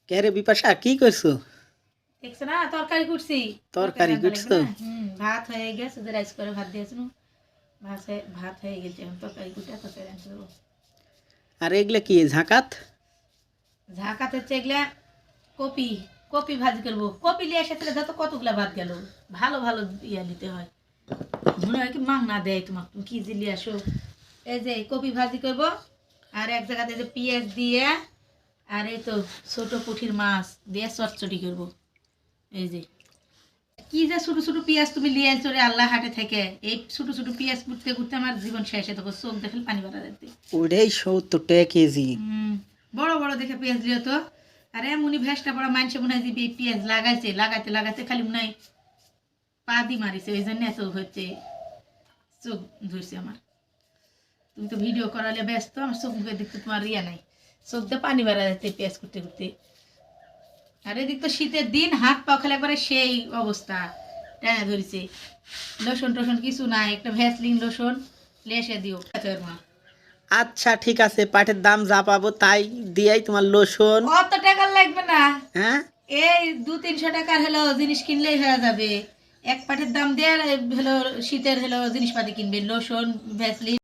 কে রে বিপাশা কি করছো? দেখছো না তরকারি করছি। তরকারি রান্না লাগবে করছো? না। ভাত হয়ে গেছে, যে রাইস করে ভাত দিয়েছিল। ভাত হয়ে গেছে, এখন তরকারি কুটে তরকারি রান্না করবো। আর এগুলা কি ঝাঁকাত? ঝাঁকাতে হচ্ছে এগুলা কপি। কপি ভাজি করবো। কপি নিয়ে এসে তাহলে ধরো কতগুলা ভাত গেল। ভালো ভালো ইয়া নিতে হয়। মনে হয় কি মাং না দেয় তোমাকে, তুমি কি জিলি আসো। এই যে কপি ভাজি করবো। আর এক জায়গাতে যে পেঁয়াজ দিয়ে, আর এই তো ছোট পুঁটির মাছ দিয়ে চটচটি করবো। এই যে কি যে ছোট ছোট পেঁয়াজ তুমি লিয়ে চলে আল্লাহ হাটে থেকে, এই ছোট ছোট পেঁয়াজ ঘুরতে ঘুরতে আমার জীবন শেষে, তখন চোখ দেখে পানি বাড়া যেতে। ওটাই 70 টাকা কেজি। বড় বড় দেখে পেঁয়াজ লিও তো। আরে মুনি ভেসটা বড় মানুষে মনে হয় যে পেঁয়াজ লাগাইছে, লাগাইতে লাগাইতে খালি মনে হয় পা দি মারিছে, ওই জন্য এত হচ্ছে চোখ ধরছে আমার। তুমি তো ভিডিও করালে ব্যস্ত, আমার চোখ মুখে দেখতে তোমার ইয়া নাই। চোখ দিয়ে পানি বাড়া যাচ্ছে পেঁয়াজ করতে করতে। আর এদিক তো শীতের দিন, হাত পা খেলে একবারে সেই অবস্থা টানা ধরেছে। লোশন টোশন কিছু নাই, একটা ভ্যাসলিন লোশন লেসে দিও মা। আচ্ছা ঠিক আছে, পাটের দাম যা পাবো তাই দিয়াই তোমার লোশন। অত টাকা লাগবে না। হ্যাঁ, এই 200-300 টাকার হলো জিনিস কিনলেই হয়ে যাবে। এক পাটের দাম দিয়ে হলো শীতের হলো জিনিসপাতি কিনবে, লোশন ভ্যাসলিন।